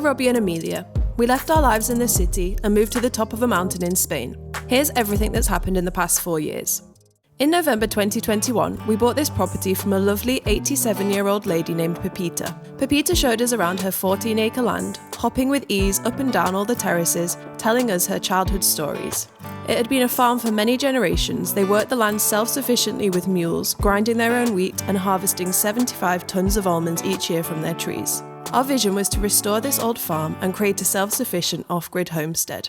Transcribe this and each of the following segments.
Robbie and Amelia. We left our lives in the city and moved to the top of a mountain in Spain. Here's everything that's happened in the past 4 years. In November 2021, we bought this property from a lovely 87-year-old lady named Pepita. Pepita showed us around her 14-acre land, hopping with ease up and down all the terraces, telling us her childhood stories. It had been a farm for many generations. They worked the land self-sufficiently with mules, grinding their own wheat and harvesting 75 tons of almonds each year from their trees. Our vision was to restore this old farm and create a self-sufficient off-grid homestead.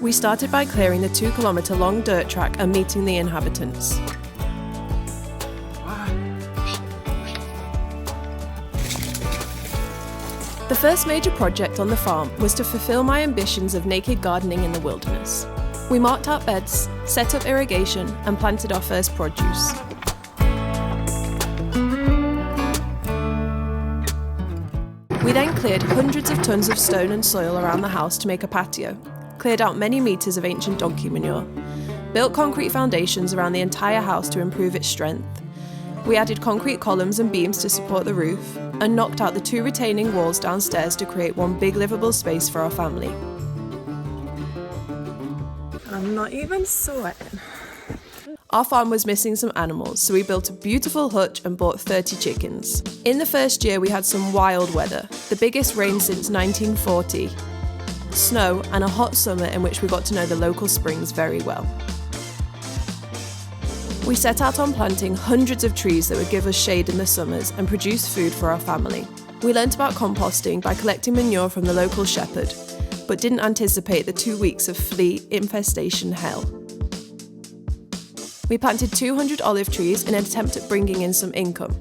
We started by clearing the 2-kilometre long dirt track and meeting the inhabitants. The first major project on the farm was to fulfil my ambitions of naked gardening in the wilderness. We marked out beds, set up irrigation, and planted our first produce. We then cleared hundreds of tons of stone and soil around the house to make a patio, cleared out many metres of ancient donkey manure, built concrete foundations around the entire house to improve its strength. We added concrete columns and beams to support the roof, and knocked out the 2 retaining walls downstairs to create one big livable space for our family. I'm not even sweating. Our farm was missing some animals, so we built a beautiful hutch and bought 30 chickens. In the first year we had some wild weather, the biggest rain since 1940, snow, and a hot summer in which we got to know the local springs very well. We set out on planting hundreds of trees that would give us shade in the summers and produce food for our family. We learnt about composting by collecting manure from the local shepherd, but didn't anticipate the 2 weeks of flea infestation hell. We planted 200 olive trees in an attempt at bringing in some income.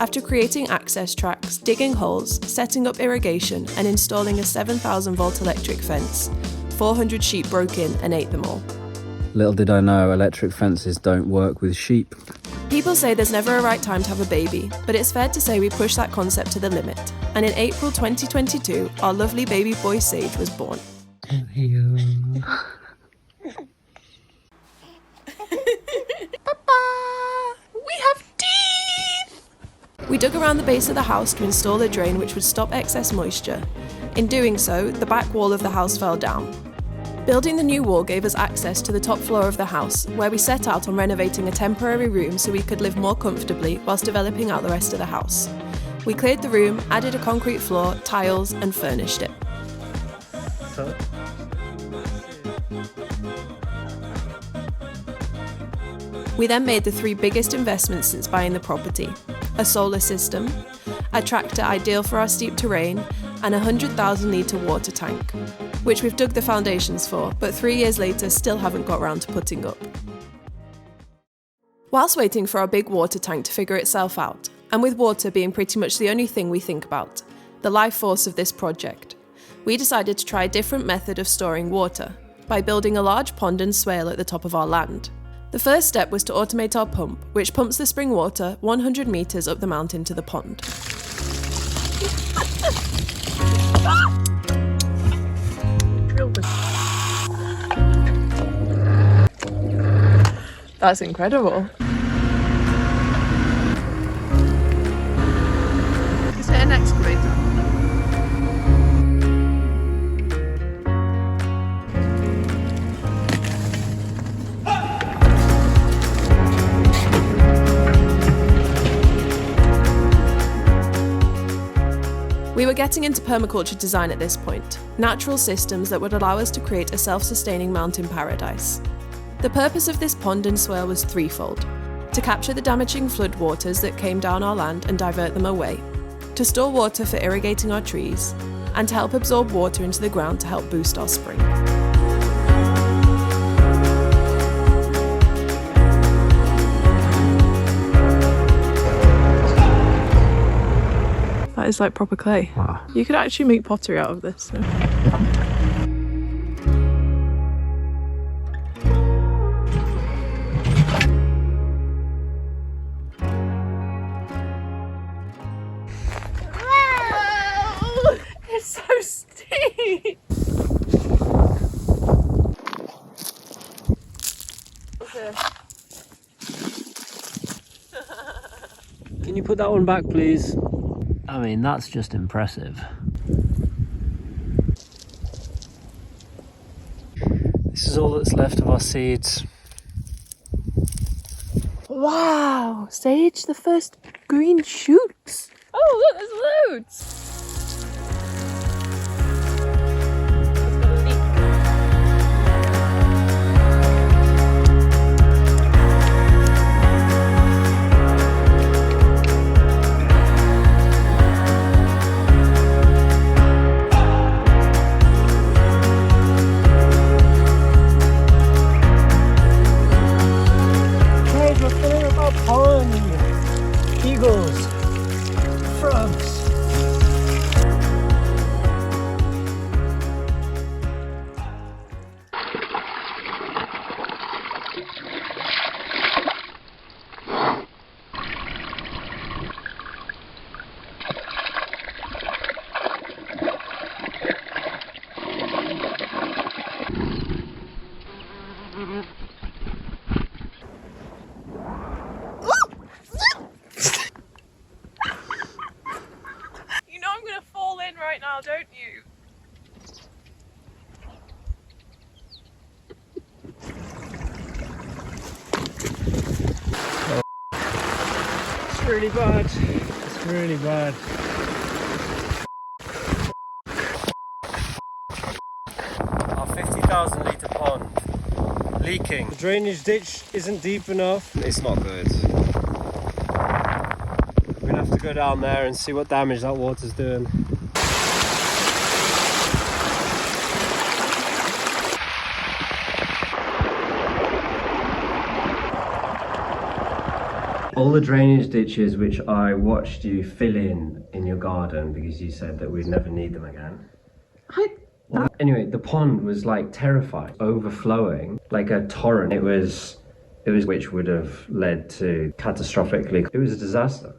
After creating access tracks, digging holes, setting up irrigation, and installing a 7,000-volt electric fence, 400 sheep broke in and ate them all. Little did I know, electric fences don't work with sheep. People say there's never a right time to have a baby, but it's fair to say we pushed that concept to the limit. And in April 2022, our lovely baby boy Sage was born. Papa! We have teeth! We dug around the base of the house to install a drain which would stop excess moisture. In doing so, the back wall of the house fell down. Building the new wall gave us access to the top floor of the house, where we set out on renovating a temporary room so we could live more comfortably whilst developing out the rest of the house. We cleared the room, added a concrete floor, tiles, and furnished it. We then made the 3 biggest investments since buying the property: a solar system, a tractor ideal for our steep terrain, and a 100,000 litre water tank, which we've dug the foundations for, but 3 years later still haven't got round to putting up. Whilst waiting for our big water tank to figure itself out, and with water being pretty much the only thing we think about, the life force of this project, we decided to try a different method of storing water, by building a large pond and swale at the top of our land. The first step was to automate our pump, which pumps the spring water 100 metres up the mountain to the pond. That's incredible. Is it an excavator? We were getting into permaculture design at this point, natural systems that would allow us to create a self-sustaining mountain paradise. The purpose of this pond and swale was threefold: to capture the damaging flood waters that came down our land and divert them away, to store water for irrigating our trees, and to help absorb water into the ground to help boost our spring. That is like proper clay. Wow. You could actually make pottery out of this. So. Wow! It's so steep! Okay. Can you put that one back, please? I mean, that's just impressive. all that's left of our seeds. Wow, Sage, the first green shoots. Oh, look, there's loads. Eagles, frogs. Right now, don't you? It's really bad. It's really bad. Our 50,000 litre pond leaking. The drainage ditch isn't deep enough. It's not good. We're gonna have to go down there and see what damage that water's doing. All the drainage ditches which I watched you fill in your garden because you said that we'd never need them again. Anyway, the pond was like terrified, overflowing like a torrent. It was which would have led to catastrophically. It was a disaster.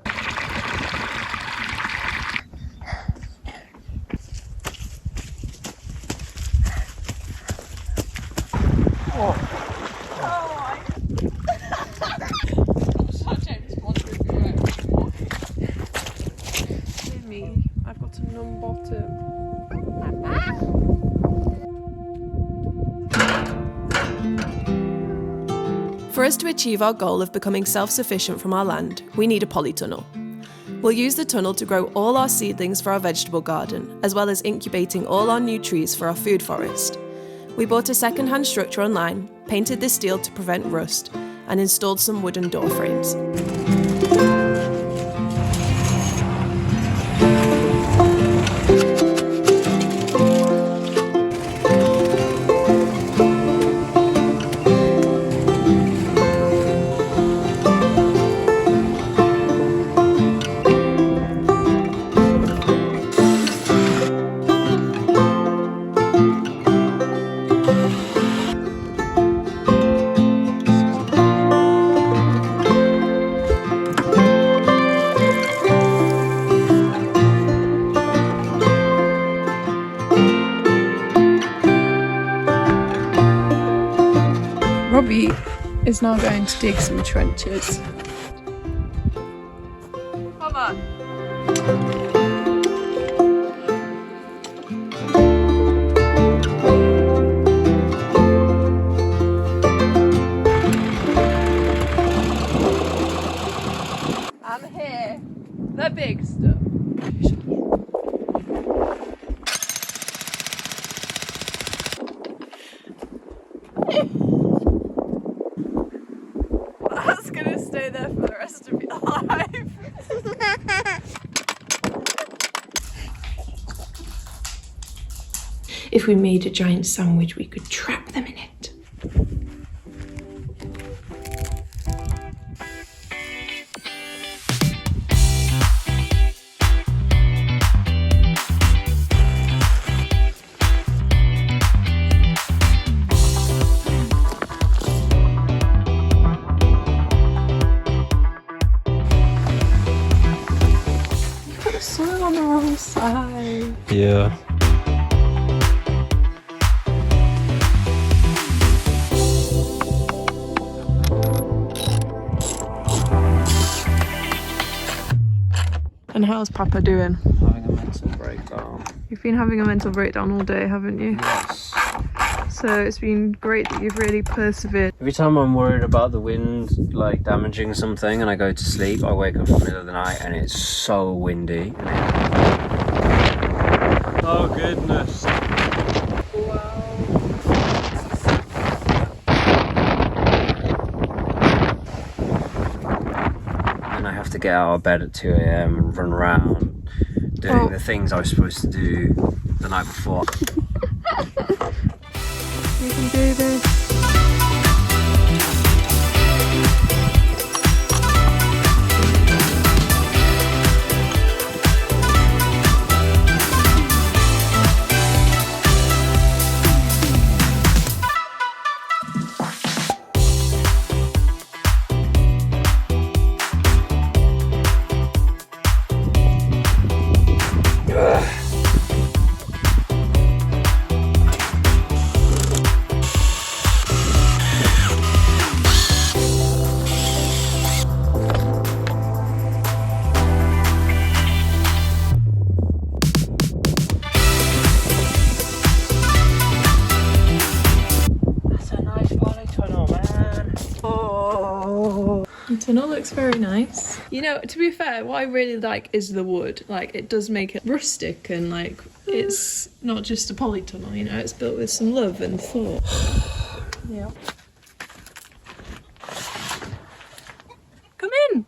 I've got a numb bottom. For us to achieve our goal of becoming self-sufficient from our land, we need a polytunnel. We'll use the tunnel to grow all our seedlings for our vegetable garden, as well as incubating all our new trees for our food forest. We bought a second-hand structure online, painted the steel to prevent rust, and installed some wooden door frames. Robbie is now going to dig some trenches. Come on. I'm here. The big stuff. That's gonna stay there for the rest of your life. If we made a giant sandwich, we could trap them in it. Soil on the wrong side. Yeah. And how's Papa doing? Having a mental breakdown. You've been having a mental breakdown all day, haven't you? Yes. So it's been great that you've really persevered. Every time I'm worried about the wind like damaging something and I go to sleep, I wake up in the middle of the night and it's so windy. Oh goodness. And I have to get out of bed at 2 AM and run around doing the things I was supposed to do the night before. You can do this. The tunnel looks very nice. You know, to be fair, what I really like is the wood. Like, it does make it rustic and like it's not just a polytunnel, you know, it's built with some love and thought. Yeah. Come in.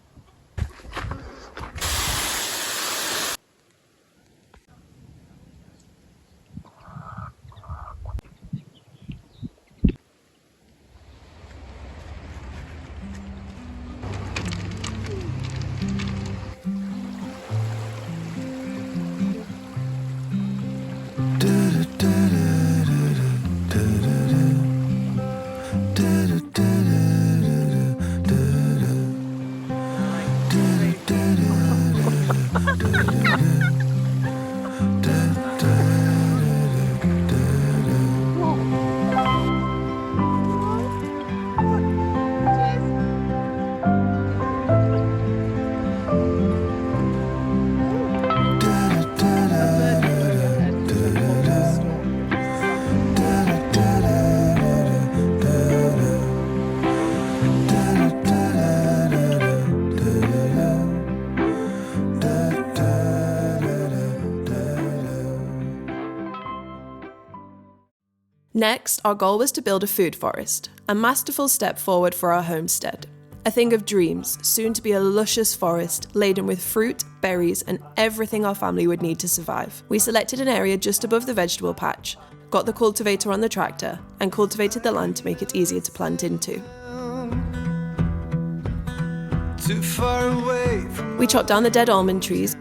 Next, our goal was to build a food forest, a masterful step forward for our homestead. A thing of dreams, soon to be a luscious forest laden with fruit, berries, and everything our family would need to survive. We selected an area just above the vegetable patch, got the cultivator on the tractor, and cultivated the land to make it easier to plant into. We chopped down the dead almond trees,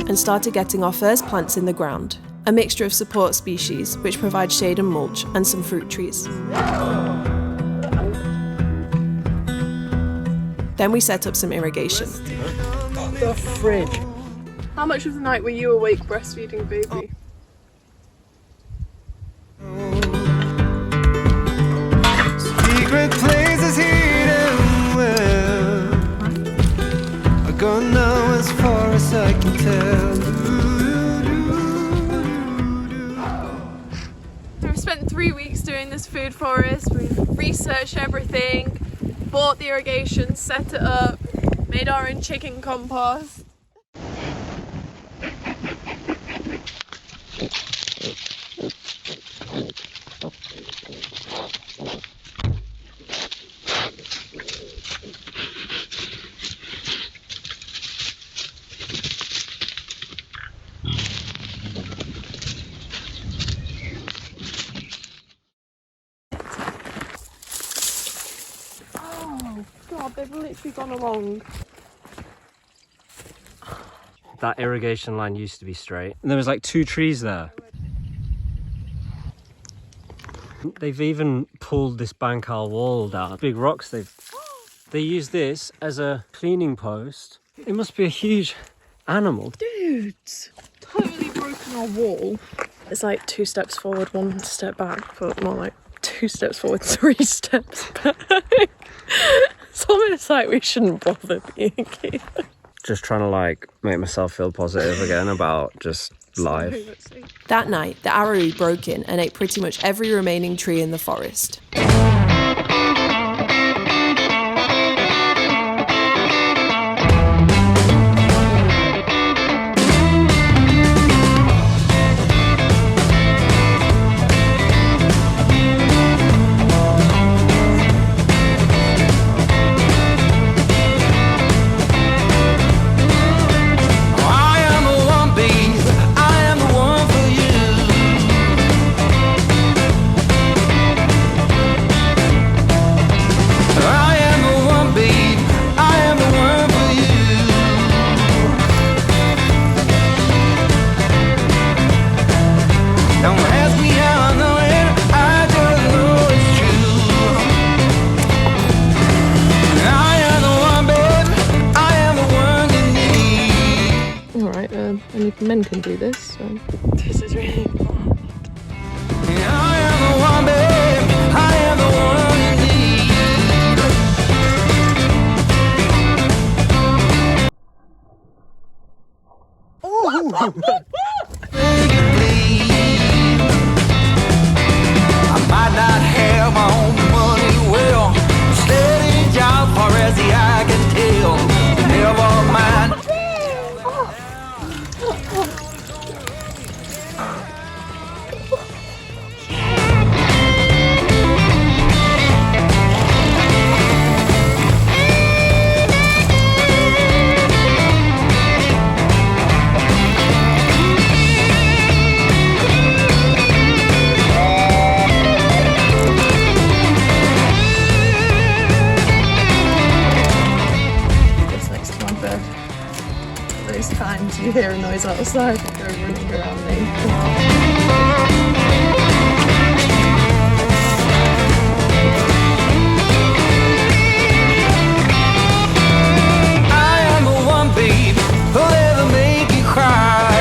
and started getting our first plants in the ground, a mixture of support species which provide shade and mulch, and some fruit trees. Then we set up some irrigation. The fridge. How much of the night were you awake breastfeeding baby? Secret places hidden well. I go now as far as I can tell. We've spent 3 weeks doing this food forest. We've researched everything, bought the irrigation, set it up, made our own chicken compost. Oh God, they've literally gone along. That irrigation line used to be straight. And there was like 2 trees there. They've even pulled this Bankal wall down. Big rocks they use this as a cleaning post. It must be a huge animal. Dudes, totally broken our wall. It's like 2 steps forward, 1 step back, but more like 2 2 steps forward, 3 steps back. It's almost like we shouldn't bother being here. Just trying to like make myself feel positive again about just life. That night, the arrow broke in and ate pretty much every remaining tree in the forest. Only men can do this, so this is really hard. I am the one, babe. I am the one you need. Make it bleed. I might not have my own money well, steady job far as the eye can tell. Never mind. Times you hear a noise outside and go running around me. I am the one, babe, who'll ever make you cry.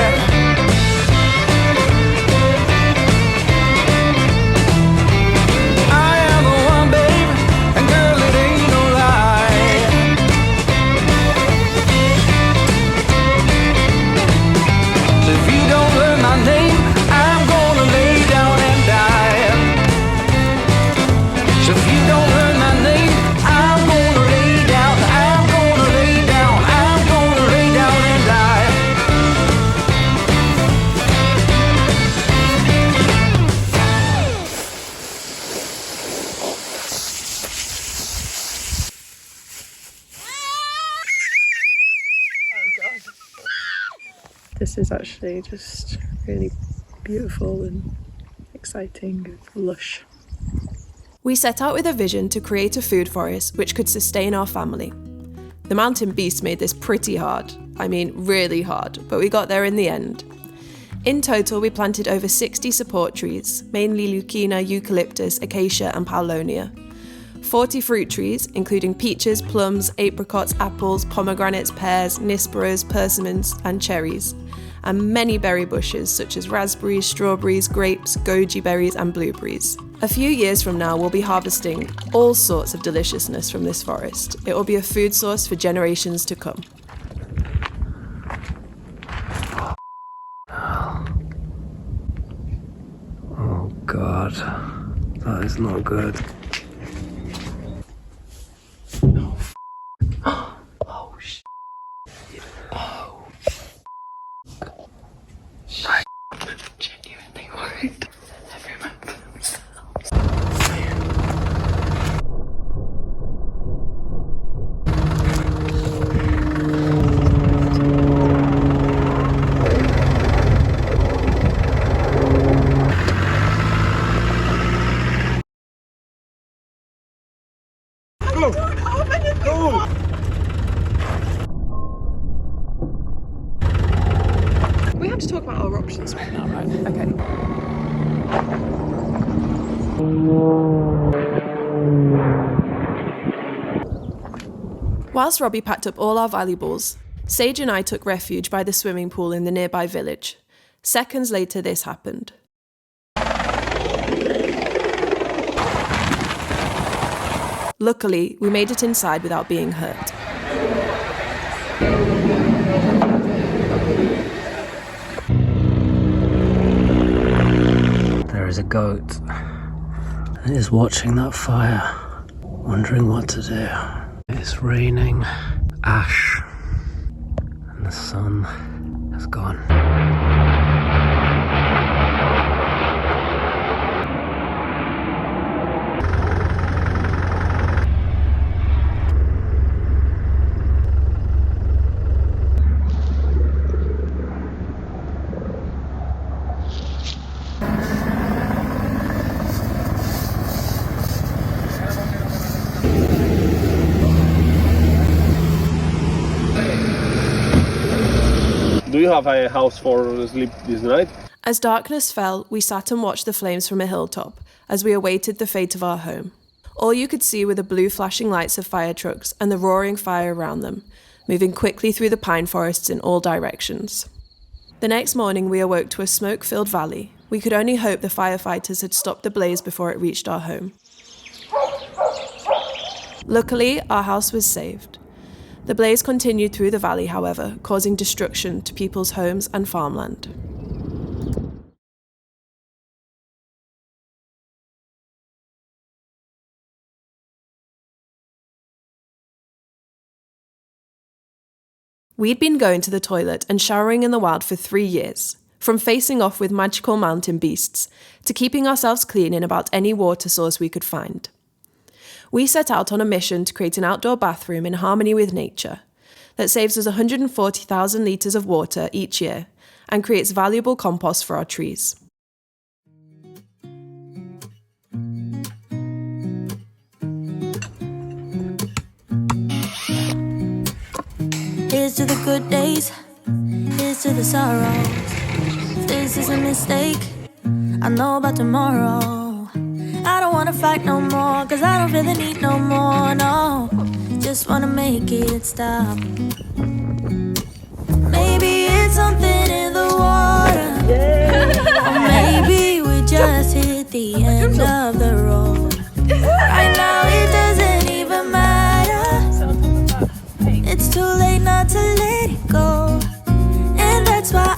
I am the one, babe, and girl, it ain't no lie. So if you don't learn my name, I'm gonna lay down and die. So if you don't learn my name, I'm gonna lay down, I'm gonna lay down, I'm gonna lay down and die. This is actually just really beautiful and exciting and lush. We set out with a vision to create a food forest which could sustain our family. The mountain beast made this pretty hard. I mean, really hard, but we got there in the end. In total, we planted over 60 support trees, mainly Leucaena, eucalyptus, acacia and paulownia. 40 fruit trees, including peaches, plums, apricots, apples, pomegranates, pears, nisperas, persimmons and cherries. And many berry bushes such as raspberries, strawberries, grapes, goji berries and blueberries. A few years from now, we'll be harvesting all sorts of deliciousness from this forest. It will be a food source for generations to come. Oh God, that is not good. Genuinely worried. Everyone for themselves. We have to talk about our options right now, right? Okay. Whilst Robbie packed up all our valuables, Sage and I took refuge by the swimming pool in the nearby village. Seconds later, this happened. Luckily, we made it inside without being hurt. There is a goat that is watching that fire, wondering what to do. It's raining ash and the sun has gone. Do you have a house for sleep this night? As darkness fell, we sat and watched the flames from a hilltop as we awaited the fate of our home. All you could see were the blue flashing lights of fire trucks and the roaring fire around them, moving quickly through the pine forests in all directions. The next morning we awoke to a smoke-filled valley. We could only hope the firefighters had stopped the blaze before it reached our home. Luckily, our house was saved. The blaze continued through the valley, however, causing destruction to people's homes and farmland. We'd been going to the toilet and showering in the wild for 3 years, from facing off with magical mountain beasts to keeping ourselves clean in about any water source we could find. We set out on a mission to create an outdoor bathroom in harmony with nature that saves us 140,000 litres of water each year and creates valuable compost for our trees. Here's to the good days, here's to the sorrows. If this is a mistake, I know about tomorrow. I don't wanna fight no more, cause I don't feel the need no more, no. Just wanna make it stop. Maybe it's something in the water, or maybe we just hit the end of the road. Right now it doesn't even matter. It's too late not to let it go, and that's why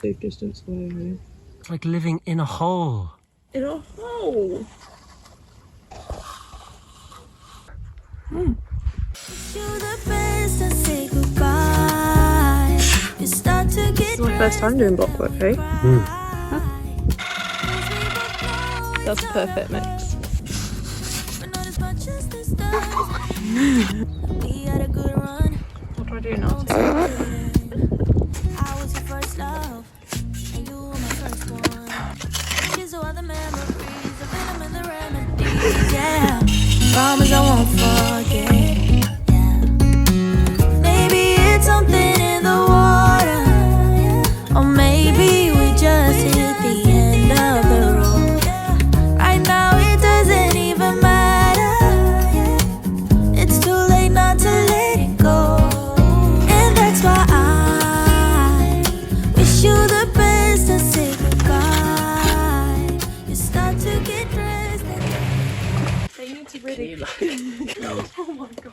Big distance away. It's like living in a hole. In a hole. wish you the best and say goodbye. You start to get It's my first time doing block work, hey? That's a perfect mix. We had a good run. What do I do now? I was your first love, and you were my first one. Here's all the memories, the venom and the remedies, yeah. Promise I won't forget, yeah. Maybe it's something in the water, or maybe we just hit the end of the road. Right now it doesn't even matter. It's too late not to let it go, and that's why I wish you the best and say goodbye. You start to get dressed and They need to really... Oh my god.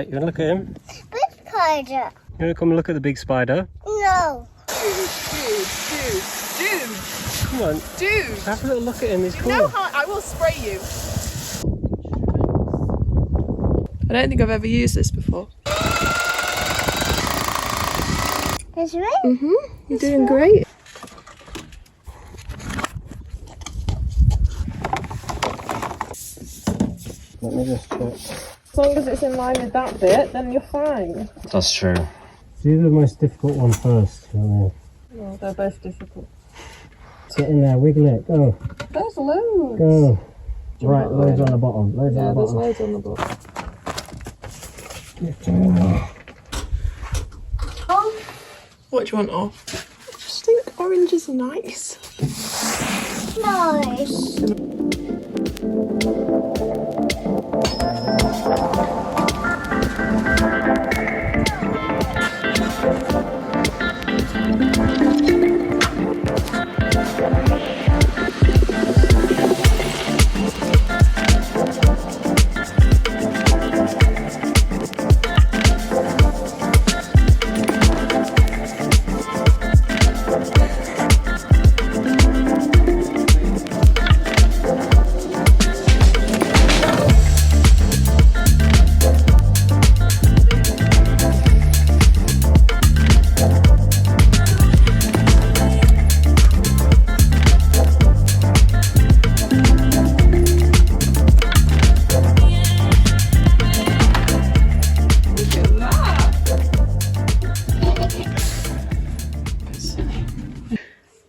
Right, you wanna look at him? Big spider. You wanna come and look at the big spider? No. Dude. Come on. Dude. Have a little look at him, he's cool. You know how I will spray you. I don't think I've ever used this before. It's right. You're doing great. Let me just check. As long as it's in line with that bit, then you're fine. That's true. Do the most difficult one first. Well, they're both difficult. Get in there, wiggle it, go. There's loads. Go. Right, loads on the bottom. Loads on the There's bottom. loads on the bottom. What do you want off? I just think orange is nice. Nice.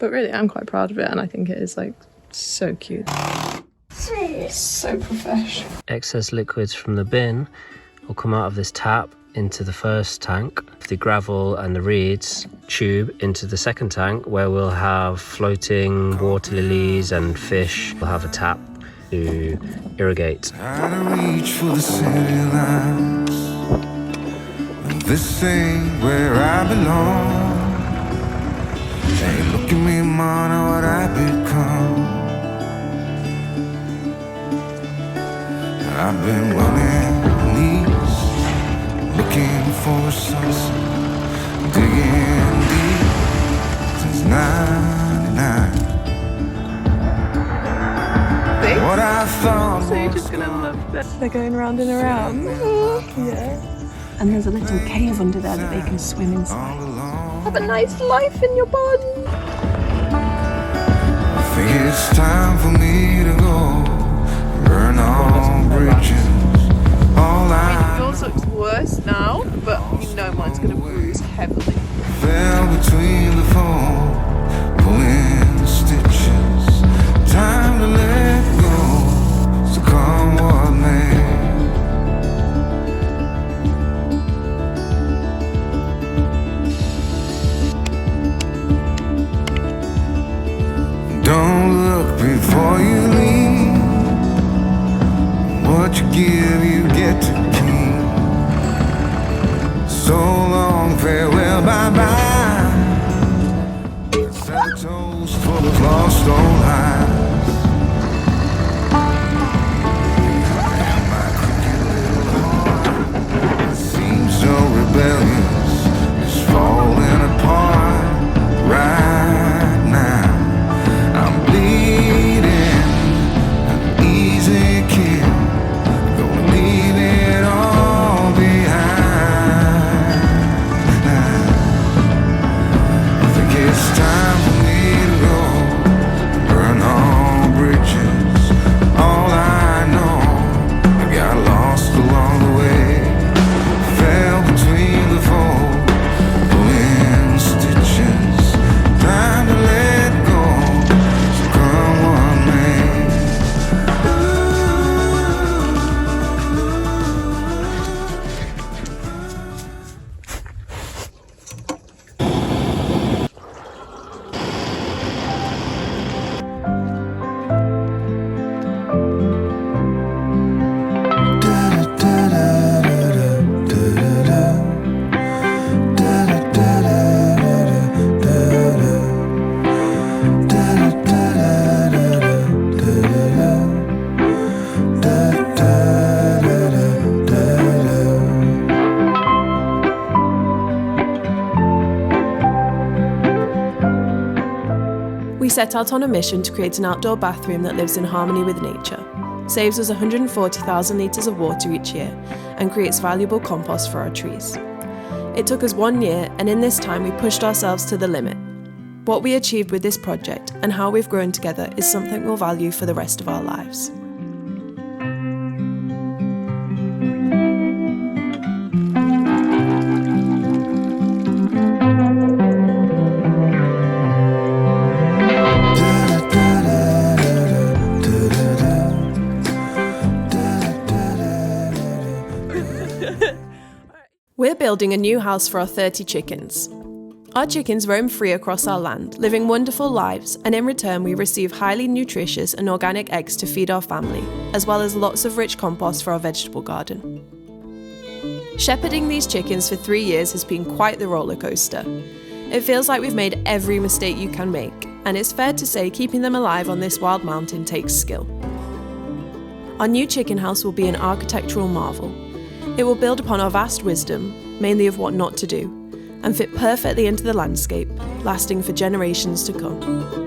But really, I'm quite proud of it, and I think it is like so cute. So professional. Excess liquids from the bin will come out of this tap into the first tank. The gravel and the reeds tube into the second tank, where we'll have floating water lilies and fish. We'll have a tap to irrigate. Try to reach for the city lights. This ain't where I belong. Hey, look at me, man, what I've become. I've been running knees, looking for a sunset, digging deep since '99. What I thought So you're just gonna love that. They're going round and around. Yeah. And there's a little cave under there that they can swim inside. Have a nice life in your garden. I think it's time for me to go. Burn all bridges. All I Yours looks worse now, but you know mine's gonna bruise heavily. fell between the foam, pulling stitches. Time to let go. So come what may. Don't look before you leave. What you give, you get to keep. So long, farewell, bye-bye. Set a toast for those lost old lives. And my crooked little heart seems so rebellious. It's falling apart right now. I'm bleeding, an easy kill. Gonna leave it all behind. I think it's time for me to go. Burn all bridges. All I know, I got lost along the way. Fell between the fold, pulling stitches. Time to let go. So come what may. We set out on a mission to create an outdoor bathroom that lives in harmony with nature, saves us 140,000 litres of water each year, and creates valuable compost for our trees. It took us 1 year, and in this time we pushed ourselves to the limit. What we achieved with this project and how we've grown together is something we'll value for the rest of our lives. We're building a new house for our 30 chickens. Our chickens roam free across our land, living wonderful lives, and in return we receive highly nutritious and organic eggs to feed our family, as well as lots of rich compost for our vegetable garden. Shepherding these chickens for 3 years has been quite the roller coaster. It feels like we've made every mistake you can make, and it's fair to say keeping them alive on this wild mountain takes skill. Our new chicken house will be an architectural marvel. It will build upon our vast wisdom, mainly of what not to do, and fit perfectly into the landscape, lasting for generations to come.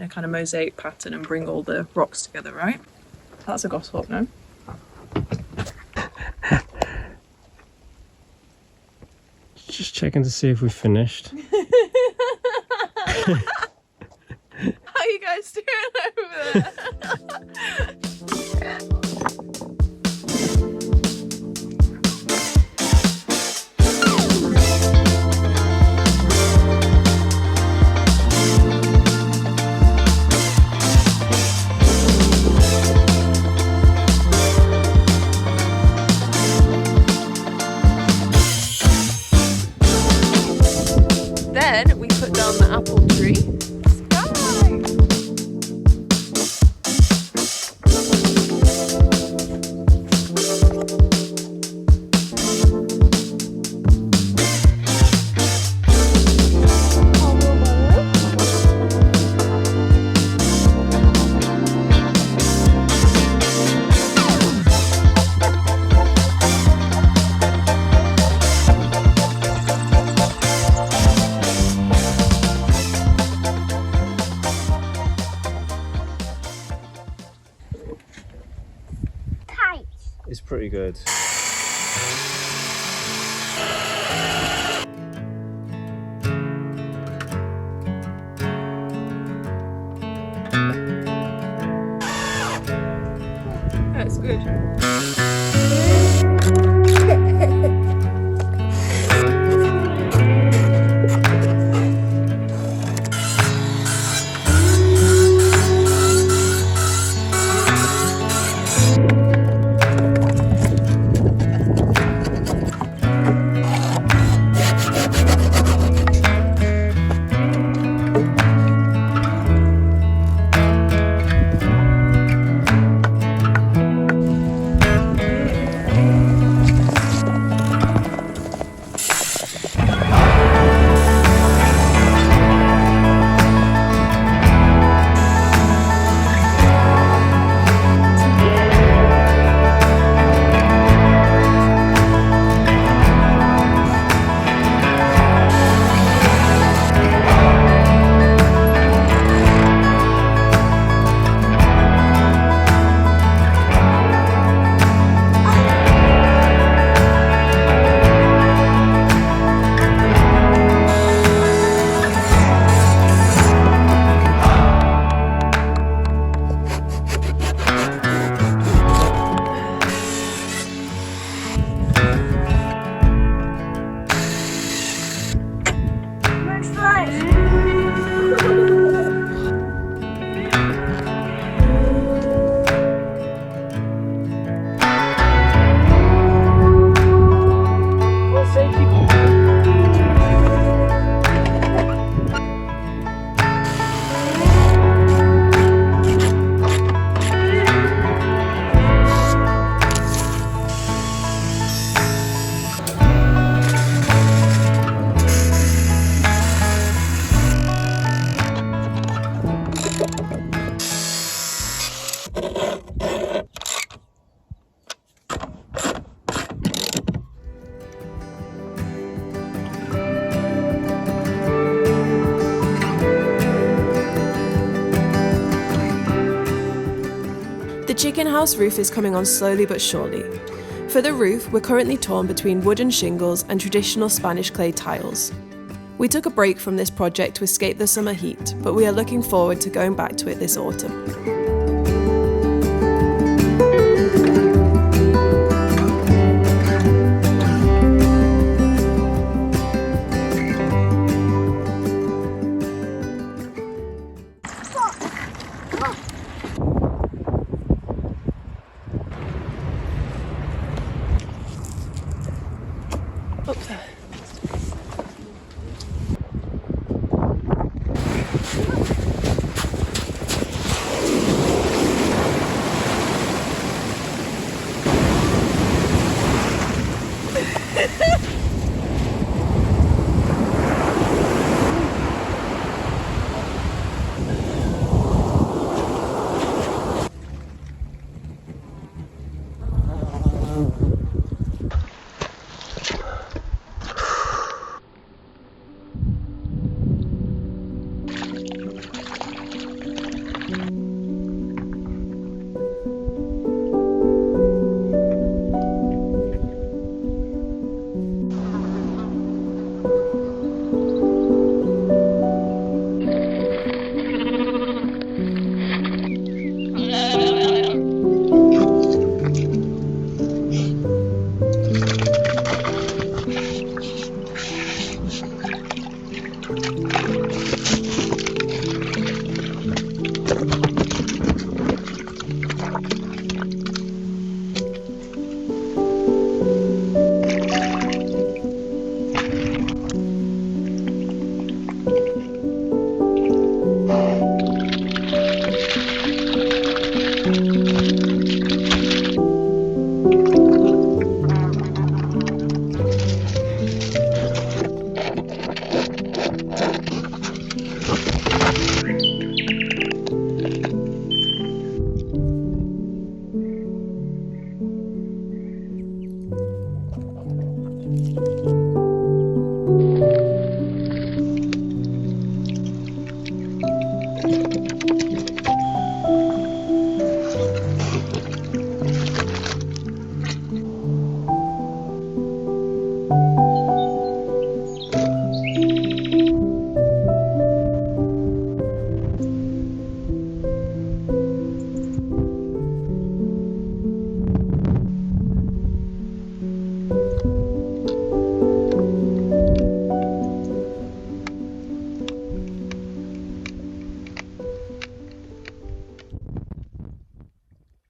Kind of mosaic pattern and bring all the rocks together, right? That's a goshawk, no? Just checking to see if we finished. How are you guys doing over there? Then we put down the apple tree. It's pretty good. That's good. chicken house roof is coming on slowly but surely. For the roof, we're currently torn between wooden shingles and traditional Spanish clay tiles. We took a break from this project to escape the summer heat, but we are looking forward to going back to it this autumn.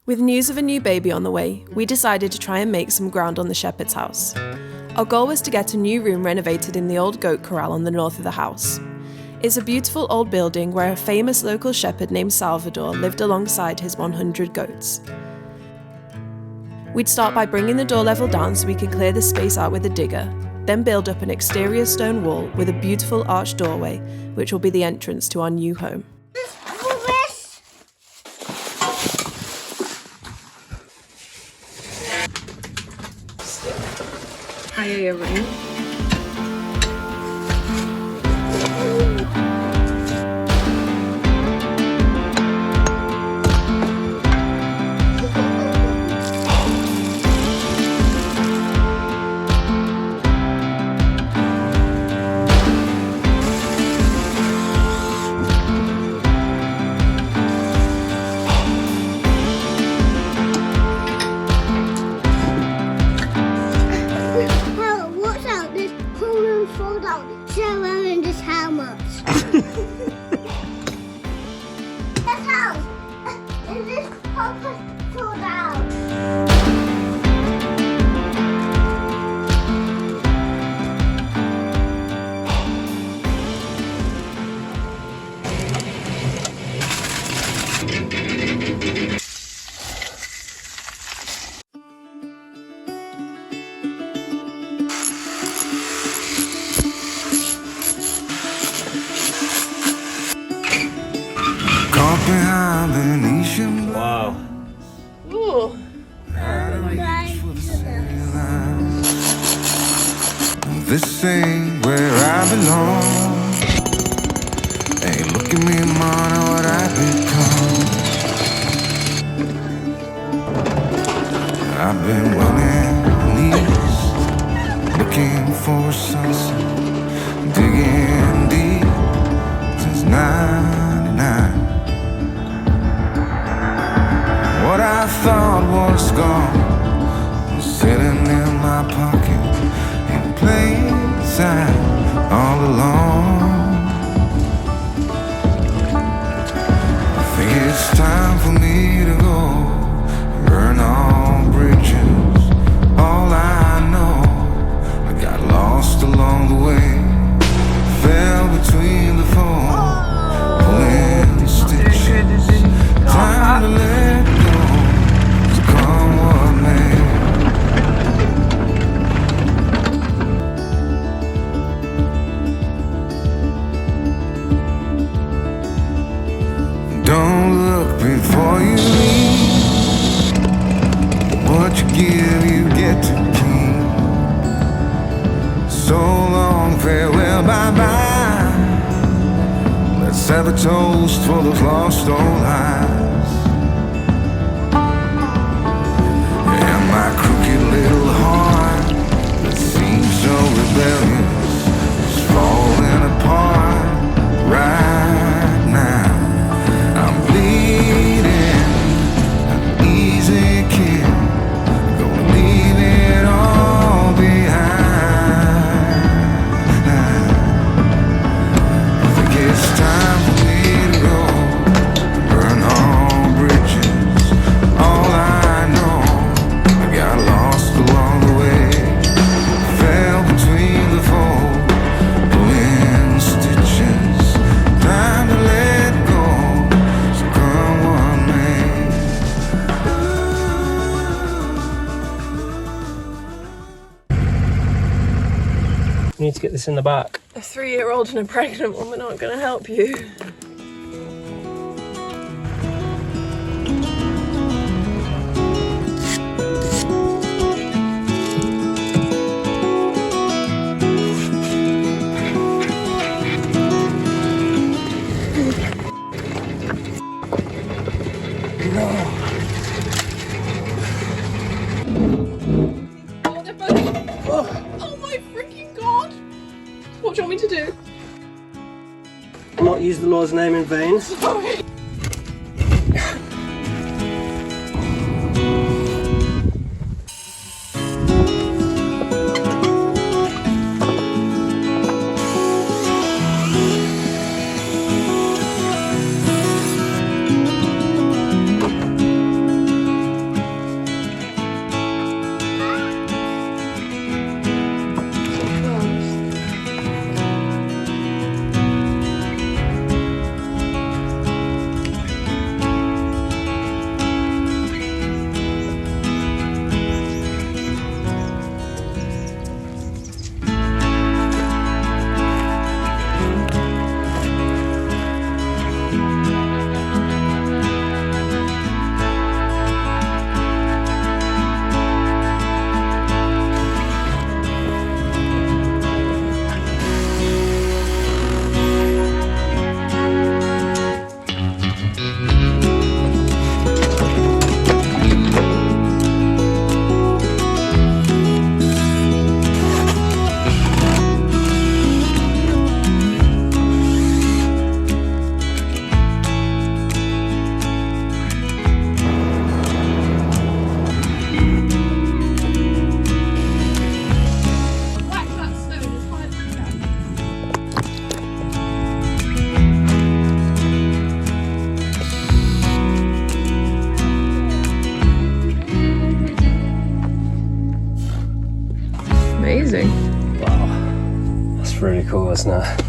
With news of a new baby on the way, we decided to try and make some ground on the shepherd's house. Our goal was to get a new room renovated in the old goat corral on the north of the house. It's a beautiful old building where a famous local shepherd named Salvador lived alongside his 100 goats. We'd start by bringing the door level down so we can clear the space out with a digger, then build up an exterior stone wall with a beautiful arched doorway, which will be the entrance to our new home. Hiya, Ring. Wow. Ooh. This ain't where I belong. Hey, look at me, man, what I've become. I've been running east, looking for a sunset, digging deep since '99. What I thought was gone was sitting in my pocket in plain sight all along. I think it's time for me to go, burn all bridges. All I know, I got lost along the way, fell between the foam, pulling the stitches. Time to let go, to come what may. Don't look before you leave. What you give, you get to keep. So long, farewell, bye-bye. Let's have a toast for those lost old eyes. And my crooked little heart that seems so rebellious is falling apart right now. I'm bleeding, an easy kid, gonna leave it all behind. I think it's time for me to go, burn all bridges. All I know, I got lost along the way, fell between the fold, pulling stitches. Time to let go, so come what may. You need to get this in the back. A 3-year-old and a pregnant woman aren't going to help you. Oh, they're both. Oh my freaking god! What do you want me to do? Not use the Lord's name in vain. Sorry. Amazing. Wow, that's really cool, isn't it?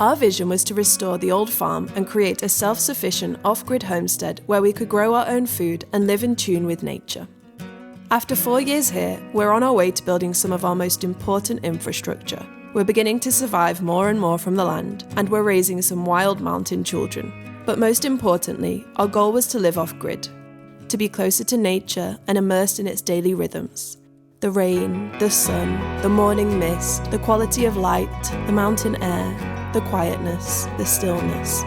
Our vision was to restore the old farm and create a self-sufficient off-grid homestead where we could grow our own food and live in tune with nature. After 4 years here, we're on our way to building some of our most important infrastructure. We're beginning to survive more and more from the land, and we're raising some wild mountain children. But most importantly, our goal was to live off-grid, to be closer to nature and immersed in its daily rhythms. The rain, the sun, the morning mist, the quality of light, the mountain air, the quietness, the stillness.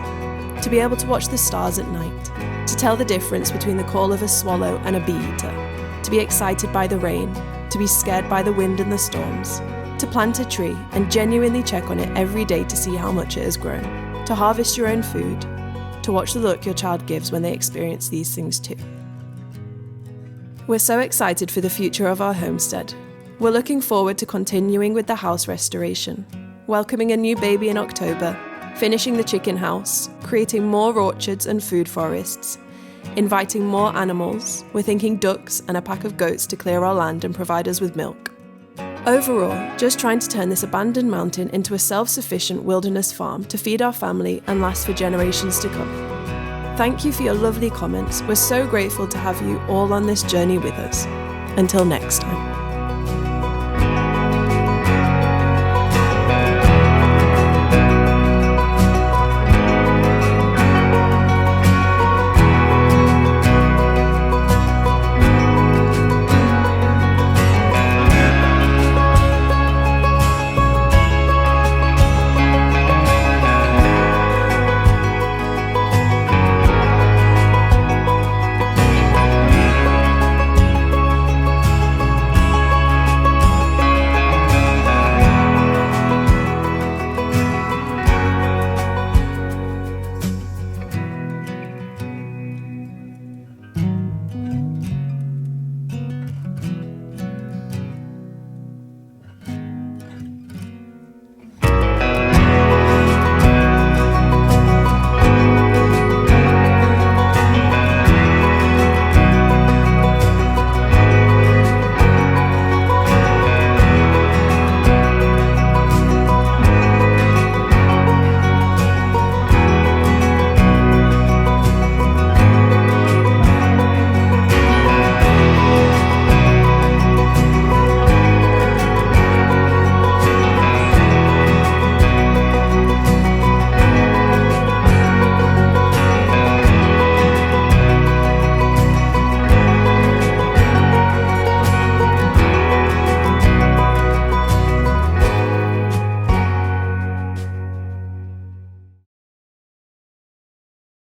To be able to watch the stars at night, to tell the difference between the call of a swallow and a bee-eater, to be excited by the rain, to be scared by the wind and the storms, to plant a tree and genuinely check on it every day to see how much it has grown, to harvest your own food, to watch the look your child gives when they experience these things too. We're so excited for the future of our homestead. We're looking forward to continuing with the house restoration, welcoming a new baby in October, finishing the chicken house, creating more orchards and food forests, inviting more animals. We're thinking ducks and a pack of goats to clear our land and provide us with milk. Overall, just trying to turn this abandoned mountain into a self-sufficient wilderness farm to feed our family and last for generations to come. Thank you for your lovely comments. We're so grateful to have you all on this journey with us. Until next time.